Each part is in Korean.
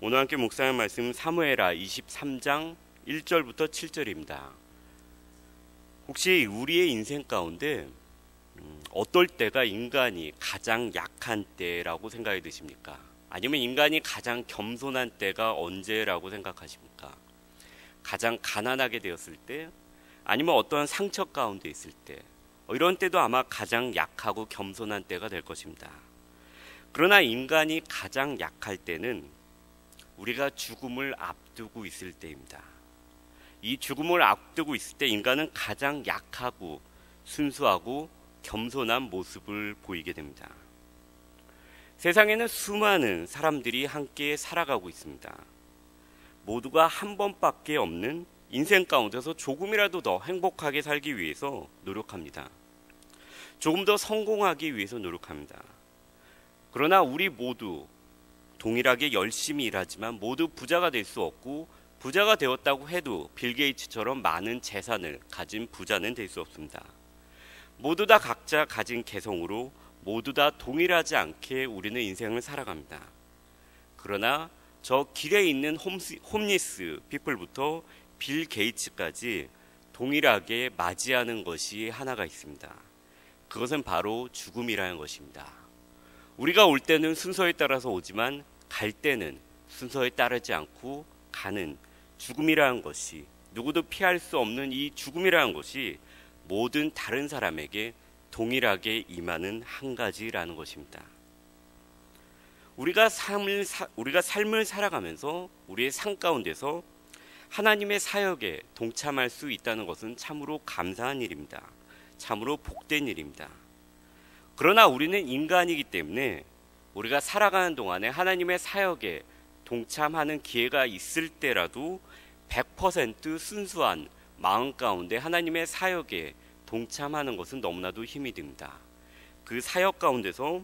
오늘 함께 묵상할 말씀 사무엘하 23장 1절부터 7절입니다. 혹시 우리의 인생 가운데 어떨 때가 인간이 가장 약한 때라고 생각이 드십니까? 아니면 인간이 가장 겸손한 때가 언제라고 생각하십니까? 가장 가난하게 되었을 때, 아니면 어떠한 상처 가운데 있을 때, 이런 때도 아마 가장 약하고 겸손한 때가 될 것입니다. 그러나 인간이 가장 약할 때는 우리가 죽음을 앞두고 있을 때입니다. 이 죽음을 앞두고 있을 때 인간은 가장 약하고 순수하고 겸손한 모습을 보이게 됩니다. 세상에는 수많은 사람들이 함께 살아가고 있습니다. 모두가 한 번밖에 없는 인생 가운데서 조금이라도 더 행복하게 살기 위해서 노력합니다. 조금 더 성공하기 위해서 노력합니다. 그러나 우리 모두 동일하게 열심히 일하지만 모두 부자가 될 수 없고, 부자가 되었다고 해도 빌 게이츠처럼 많은 재산을 가진 부자는 될 수 없습니다. 모두 다 각자 가진 개성으로 모두 다 동일하지 않게 우리는 인생을 살아갑니다. 그러나 저 길에 있는 홈리스 피플부터 빌 게이츠까지 동일하게 맞이하는 것이 하나가 있습니다. 그것은 바로 죽음이라는 것입니다. 우리가 올 때는 순서에 따라서 오지만 갈 때는 순서에 따르지 않고 가는 죽음이라는 것이, 누구도 피할 수 없는 이 죽음이라는 것이 모든 다른 사람에게 동일하게 임하는 한 가지라는 것입니다. 우리가 삶을 살아가면서 우리의 삶 가운데서 하나님의 사역에 동참할 수 있다는 것은 참으로 감사한 일입니다. 참으로 복된 일입니다. 그러나 우리는 인간이기 때문에 우리가 살아가는 동안에 하나님의 사역에 동참하는 기회가 있을 때라도 100% 순수한 마음 가운데 하나님의 사역에 동참하는 것은 너무나도 힘이 듭니다. 그 사역 가운데서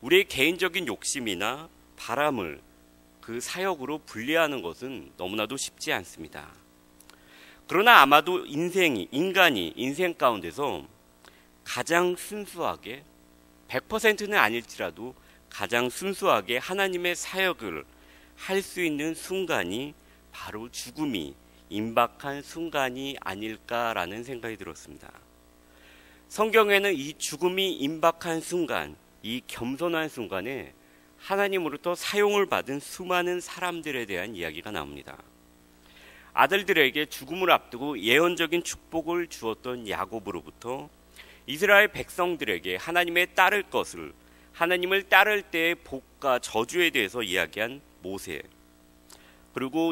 우리의 개인적인 욕심이나 바람을 그 사역으로 분리하는 것은 너무나도 쉽지 않습니다. 그러나 아마도 인간이 인생 가운데서 가장 순수하게, 100%는 아닐지라도 가장 순수하게 하나님의 사역을 할 수 있는 순간이 바로 죽음이 임박한 순간이 아닐까라는 생각이 들었습니다. 성경에는 이 죽음이 임박한 순간, 이 겸손한 순간에 하나님으로부터 사용을 받은 수많은 사람들에 대한 이야기가 나옵니다. 아들들에게 죽음을 앞두고 예언적인 축복을 주었던 야곱으로부터 이스라엘 백성들에게 하나님의 따를 것을, 하나님을 따를 때의 복과 저주에 대해서 이야기한 모세, 그리고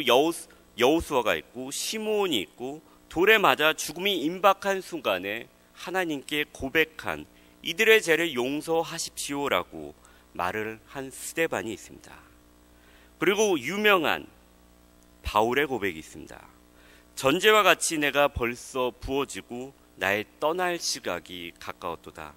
여호수아가 있고 시므온이 있고 돌에 맞아 죽음이 임박한 순간에 하나님께 고백한 이들의 죄를 용서하십시오라고 말을 한 스데반이 있습니다. 그리고 유명한 바울의 고백이 있습니다. 전제와 같이 내가 벌써 부어지고 나의 떠날 시각이 가까웠도다.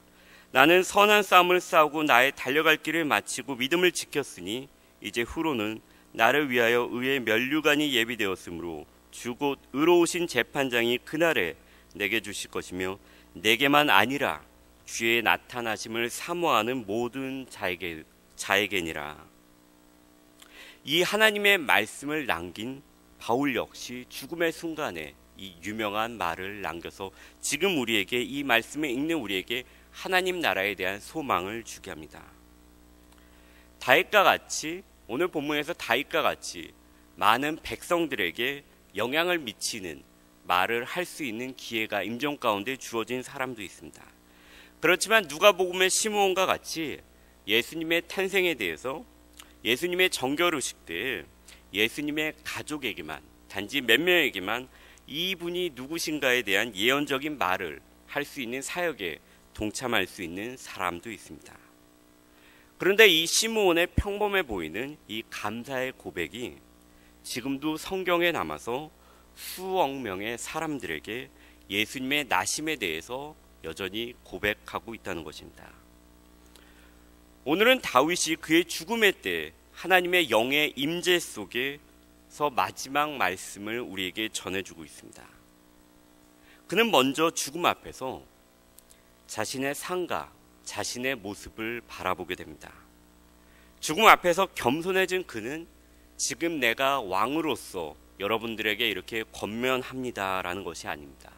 나는 선한 싸움을 싸우고 나의 달려갈 길을 마치고 믿음을 지켰으니 이제 후로는 나를 위하여 의의 면류관이 예비되었으므로 주 곧 의로우신 재판장이 그날에 내게 주실 것이며 내게만 아니라 주의 나타나심을 사모하는 모든 자에게니라. 이 하나님의 말씀을 남긴 바울 역시 죽음의 순간에 이 유명한 말을 남겨서 지금 우리에게, 이 말씀을 읽는 우리에게 하나님 나라에 대한 소망을 주게 합니다. 다윗과 같이, 오늘 본문에서 다윗과 같이 많은 백성들에게 영향을 미치는 말을 할 수 있는 기회가 임종 가운데 주어진 사람도 있습니다. 그렇지만 누가복음의 시므온과 같이 예수님의 탄생에 대해서, 예수님의 정결의식 때 예수님의 가족에게만, 단지 몇 명에게만 이분이 누구신가에 대한 예언적인 말을 할 수 있는 사역에 동참할 수 있는 사람도 있습니다. 그런데 이 시므온의 평범해 보이는 이 감사의 고백이 지금도 성경에 남아서 수억 명의 사람들에게 예수님의 나심에 대해서 여전히 고백하고 있다는 것입니다. 오늘은 다윗이 그의 죽음의 때 하나님의 영의 임재 속에서 마지막 말씀을 우리에게 전해주고 있습니다. 그는 먼저 죽음 앞에서 자신의 삶과 자신의 모습을 바라보게 됩니다. 죽음 앞에서 겸손해진 그는 지금 내가 왕으로서 여러분들에게 이렇게 권면합니다라는 것이 아닙니다.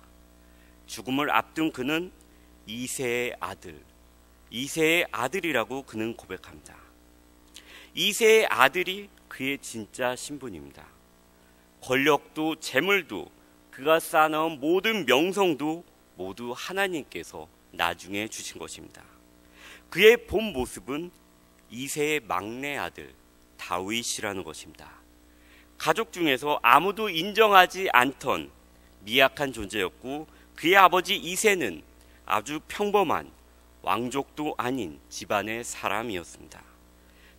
죽음을 앞둔 그는 이새의 아들이라고 그는 고백합니다. 이새의 아들이 그의 진짜 신분입니다. 권력도 재물도 그가 쌓아놓은 모든 명성도 모두 하나님께서 나중에 주신 것입니다. 그의 본 모습은 이새의 막내 아들 다윗이라는 것입니다. 가족 중에서 아무도 인정하지 않던 미약한 존재였고 그의 아버지 이새는 아주 평범한 왕족도 아닌 집안의 사람이었습니다.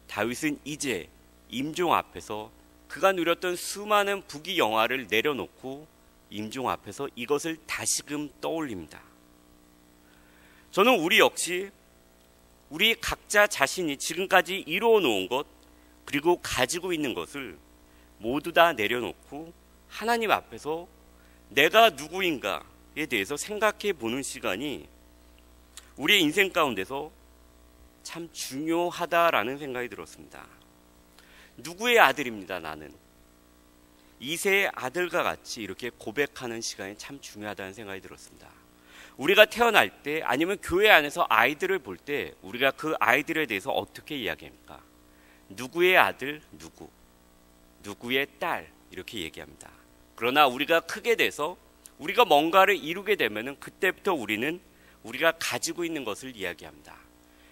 다윗은 이제 임종 앞에서 그가 누렸던 수많은 부귀 영화를 내려놓고 임종 앞에서 이것을 다시금 떠올립니다. 저는 우리 역시 우리 각자 자신이 지금까지 이루어 놓은 것 그리고 가지고 있는 것을 모두 다 내려놓고 하나님 앞에서 내가 누구인가에 대해서 생각해 보는 시간이 우리의 인생 가운데서 참 중요하다라는 생각이 들었습니다. 누구의 아들입니다, 나는. 이새의 아들과 같이 이렇게 고백하는 시간이 참 중요하다는 생각이 들었습니다. 우리가 태어날 때 아니면 교회 안에서 아이들을 볼 때 우리가 그 아이들에 대해서 어떻게 이야기합니까? 누구의 아들, 누구의 딸 이렇게 얘기합니다. 그러나 우리가 크게 돼서 우리가 뭔가를 이루게 되면 그때부터 우리가 가지고 있는 것을 이야기합니다.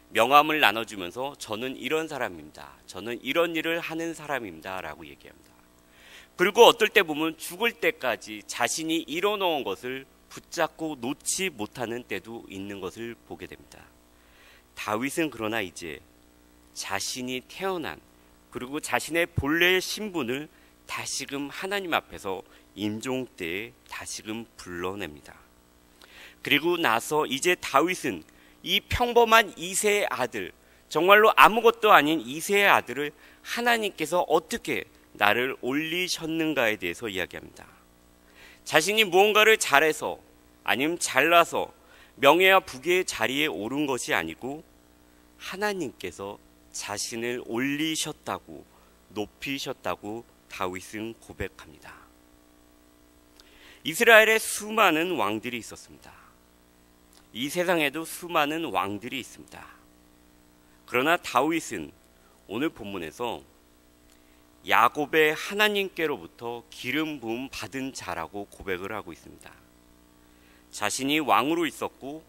명함을 나눠주면서 저는 이런 사람입니다. 저는 이런 일을 하는 사람입니다. 라고 얘기합니다. 그리고 어떨 때 보면 죽을 때까지 자신이 이뤄놓은 것을 붙잡고 놓지 못하는 때도 있는 것을 보게 됩니다. 다윗은 그러나 이제 자신이 태어난 그리고 자신의 본래의 신분을 다시금 하나님 앞에서 임종 때에 다시금 불러냅니다. 그리고 나서 이제 다윗은 이 평범한 이새의 아들, 정말로 아무것도 아닌 이새의 아들을 하나님께서 어떻게 나를 올리셨는가에 대해서 이야기합니다. 자신이 무언가를 잘해서 아니면 잘나서 명예와 부귀의 자리에 오른 것이 아니고 하나님께서 자신을 올리셨다고 높이셨다고 다윗은 고백합니다. 이스라엘에 수많은 왕들이 있었습니다. 이 세상에도 수많은 왕들이 있습니다. 그러나 다윗은 오늘 본문에서 야곱의 하나님께로부터 기름 부음 받은 자라고 고백을 하고 있습니다. 자신이 왕으로 있었고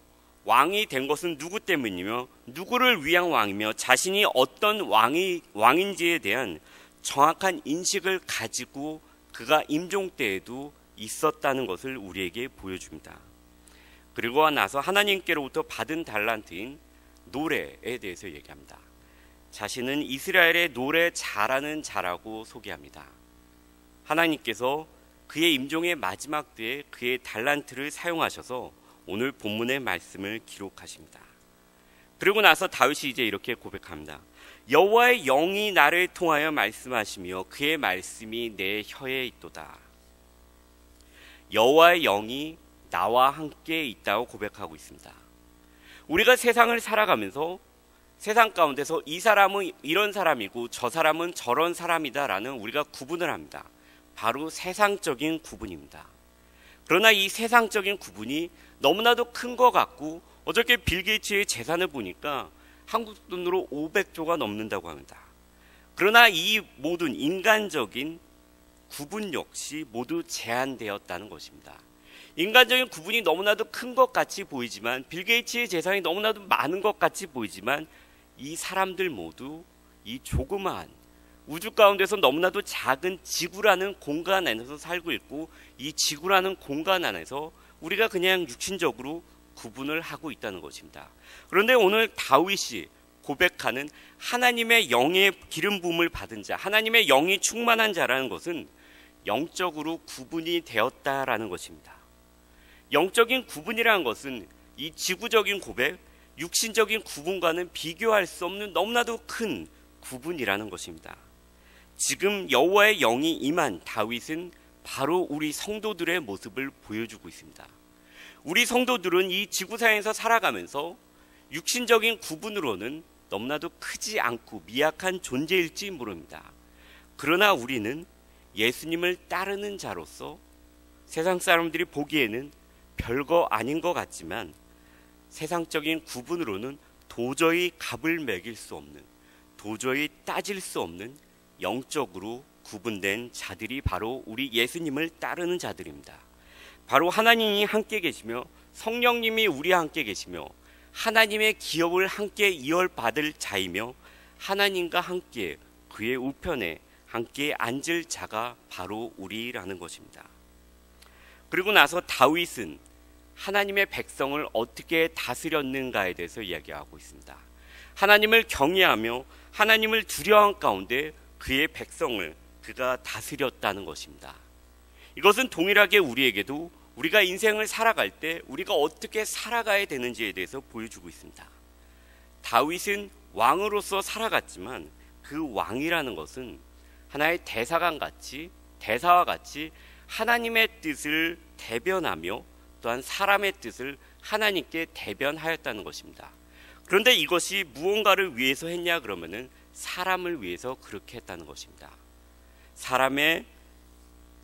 왕이 된 것은 누구 때문이며 누구를 위한 왕이며 자신이 어떤 왕인지에 대한 정확한 인식을 가지고 그가 임종 때에도 있었다는 것을 우리에게 보여줍니다. 그리고 나서 하나님께로부터 받은 달란트인 노래에 대해서 얘기합니다. 자신은 이스라엘의 노래 잘하는 자라고 소개합니다. 하나님께서 그의 임종의 마지막 때에 그의 달란트를 사용하셔서 오늘 본문의 말씀을 기록하십니다. 그리고 나서 다윗이 이제 이렇게 고백합니다. 여호와의 영이 나를 통하여 말씀하시며 그의 말씀이 내 혀에 있도다. 여호와의 영이 나와 함께 있다고 고백하고 있습니다. 우리가 세상을 살아가면서 세상 가운데서 이 사람은 이런 사람이고 저 사람은 저런 사람이다라는 우리가 구분을 합니다. 바로 세상적인 구분입니다. 그러나 이 세상적인 구분이 너무나도 큰 것 같고 어저께 빌 게이츠의 재산을 보니까 한국 돈으로 500조가 넘는다고 합니다. 그러나 이 모든 인간적인 구분 역시 모두 제한되었다는 것입니다. 인간적인 구분이 너무나도 큰 것 같이 보이지만 빌 게이츠의 재산이 너무나도 많은 것 같이 보이지만 이 사람들 모두 이 조그마한 우주 가운데서 너무나도 작은 지구라는 공간 안에서 살고 있고 이 지구라는 공간 안에서 우리가 그냥 육신적으로 구분을 하고 있다는 것입니다. 그런데 오늘 다윗이 고백하는 하나님의 영의 기름 부음을 받은 자, 하나님의 영이 충만한 자라는 것은 영적으로 구분이 되었다라는 것입니다. 영적인 구분이라는 것은 이 지구적인 고백, 육신적인 구분과는 비교할 수 없는 너무나도 큰 구분이라는 것입니다. 지금 여호와의 영이 임한 다윗은 바로 우리 성도들의 모습을 보여주고 있습니다. 우리 성도들은 이 지구상에서 살아가면서 육신적인 구분으로는 너무나도 크지 않고 미약한 존재일지 모릅니다. 그러나 우리는 예수님을 따르는 자로서 세상 사람들이 보기에는 별거 아닌 것 같지만 세상적인 구분으로는 도저히 값을 매길 수 없는, 도저히 따질 수 없는 영적으로 구분된 자들이 바로 우리 예수님을 따르는 자들입니다. 바로 하나님이 함께 계시며 성령님이 우리와 함께 계시며 하나님의 기업을 함께 이어받을 자이며 하나님과 함께 그의 우편에 함께 앉을 자가 바로 우리라는 것입니다. 그리고 나서 다윗은 하나님의 백성을 어떻게 다스렸는가에 대해서 이야기하고 있습니다. 하나님을 경외하며 하나님을 두려워한 가운데 그의 백성을 그가 다스렸다는 것입니다. 이것은 동일하게 우리에게도 우리가 인생을 살아갈 때 우리가 어떻게 살아가야 되는지에 대해서 보여주고 있습니다. 다윗은 왕으로서 살아갔지만 그 왕이라는 것은 하나의 대사와 같이 하나님의 뜻을 대변하며 또한 사람의 뜻을 하나님께 대변하였다는 것입니다. 그런데 이것이 무언가를 위해서 했냐 그러면은 사람을 위해서 그렇게 했다는 것입니다. 사람의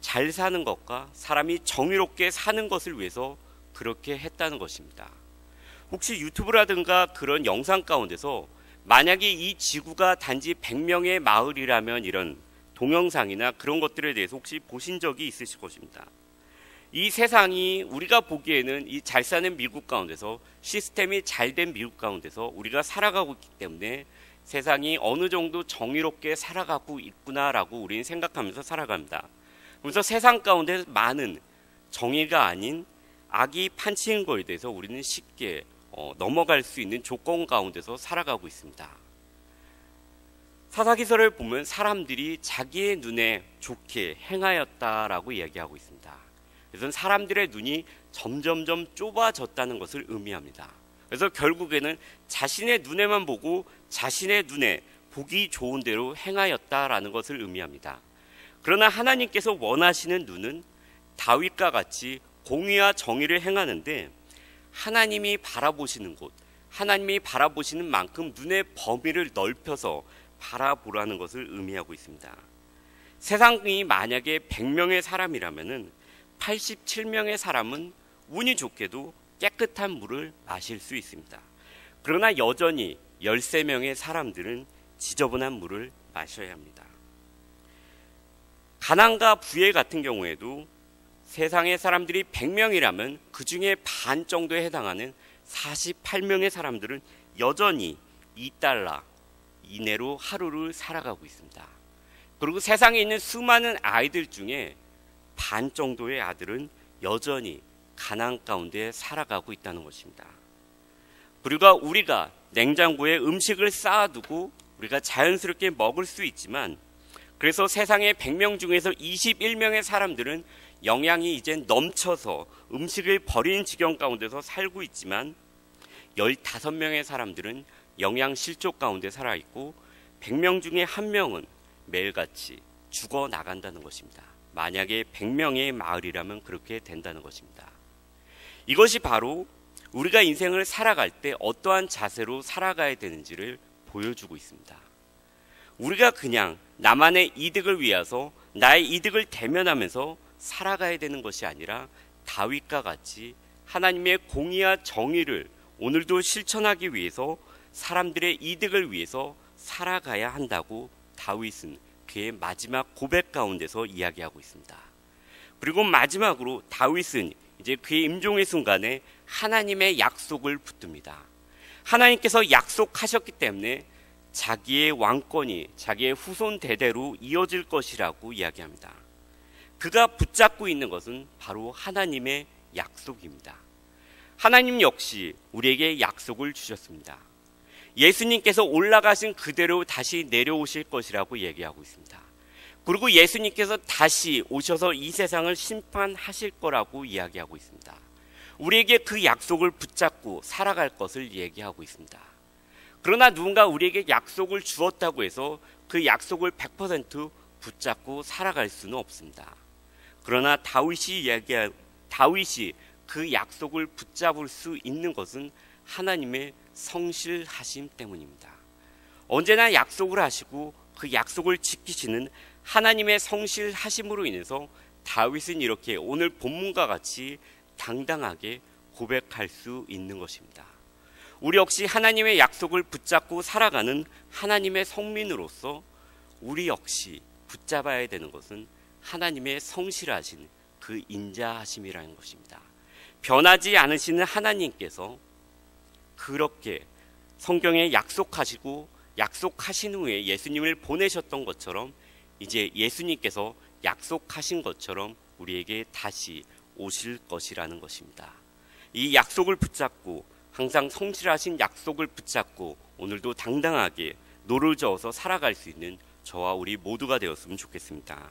잘 사는 것과 사람이 정의롭게 사는 것을 위해서 그렇게 했다는 것입니다. 혹시 유튜브라든가 그런 영상 가운데서 만약에 이 지구가 단지 100명의 마을이라면 이런 동영상이나 그런 것들에 대해서 혹시 보신 적이 있으실 것입니다. 이 세상이 우리가 보기에는 이 잘 사는 미국 가운데서 시스템이 잘 된 미국 가운데서 우리가 살아가고 있기 때문에 세상이 어느 정도 정의롭게 살아가고 있구나라고 우리는 생각하면서 살아갑니다. 그래서 세상 가운데 많은 정의가 아닌 악이 판치는 것에 대해서 우리는 쉽게 넘어갈 수 있는 조건 가운데서 살아가고 있습니다. 사사기서를 보면 사람들이 자기의 눈에 좋게 행하였다라고 이야기하고 있습니다. 그래서 사람들의 눈이 점점점 좁아졌다는 것을 의미합니다. 그래서 결국에는 자신의 눈에만 보고 자신의 눈에 보기 좋은 대로 행하였다라는 것을 의미합니다. 그러나 하나님께서 원하시는 눈은 다윗과 같이 공의와 정의를 행하는데 하나님이 바라보시는 곳, 하나님이 바라보시는 만큼 눈의 범위를 넓혀서 바라보라는 것을 의미하고 있습니다. 세상이 만약에 100명의 사람이라면 87명의 사람은 운이 좋게도 깨끗한 물을 마실 수 있습니다. 그러나 여전히 13명의 사람들은 지저분한 물을 마셔야 합니다. 가난과 부의 같은 경우에도 세상의 사람들이 100명이라면 그 중에 반 정도에 해당하는 48명의 사람들은 여전히 $2 이내로 하루를 살아가고 있습니다. 그리고 세상에 있는 수많은 아이들 중에 반 정도의 아들은 여전히 가난 가운데 살아가고 있다는 것입니다. 그리고 우리가 냉장고에 음식을 쌓아두고 우리가 자연스럽게 먹을 수 있지만 그래서 세상의 100명 중에서 21명의 사람들은 영양이 이제 넘쳐서 음식을 버리는 지경 가운데서 살고 있지만 15명의 사람들은 영양 실족 가운데 살아있고 100명 중에 1명은 매일같이 죽어나간다는 것입니다. 만약에 100명의 마을이라면 그렇게 된다는 것입니다. 이것이 바로 우리가 인생을 살아갈 때 어떠한 자세로 살아가야 되는지를 보여주고 있습니다. 우리가 그냥 나만의 이득을 위해서 나의 이득을 대면하면서 살아가야 되는 것이 아니라 다윗과 같이 하나님의 공의와 정의를 오늘도 실천하기 위해서 사람들의 이득을 위해서 살아가야 한다고 다윗은 그의 마지막 고백 가운데서 이야기하고 있습니다. 그리고 마지막으로 다윗은 이제 그의 임종의 순간에 하나님의 약속을 붙듭니다. 하나님께서 약속하셨기 때문에 자기의 왕권이 자기의 후손 대대로 이어질 것이라고 이야기합니다. 그가 붙잡고 있는 것은 바로 하나님의 약속입니다. 하나님 역시 우리에게 약속을 주셨습니다. 예수님께서 올라가신 그대로 다시 내려오실 것이라고 얘기하고 있습니다. 그리고 예수님께서 다시 오셔서 이 세상을 심판하실 거라고 이야기하고 있습니다. 우리에게 그 약속을 붙잡고 살아갈 것을 얘기하고 있습니다. 그러나 누군가 우리에게 약속을 주었다고 해서 그 약속을 100% 붙잡고 살아갈 수는 없습니다. 그러나 다윗이 그 약속을 붙잡을 수 있는 것은 하나님의 성실하심 때문입니다. 언제나 약속을 하시고 그 약속을 지키시는 하나님의 성실하심으로 인해서 다윗은 이렇게 오늘 본문과 같이 당당하게 고백할 수 있는 것입니다. 우리 역시 하나님의 약속을 붙잡고 살아가는 하나님의 성민으로서 우리 역시 붙잡아야 되는 것은 하나님의 성실하신 그 인자하심이라는 것입니다. 변하지 않으시는 하나님께서 그렇게 성경에 약속하시고 약속하신 후에 예수님을 보내셨던 것처럼 이제 예수님께서 약속하신 것처럼 우리에게 다시 오실 것이라는 것입니다. 이 약속을 붙잡고 항상 성실하신 약속을 붙잡고 오늘도 당당하게 노를 저어서 살아갈 수 있는 저와 우리 모두가 되었으면 좋겠습니다.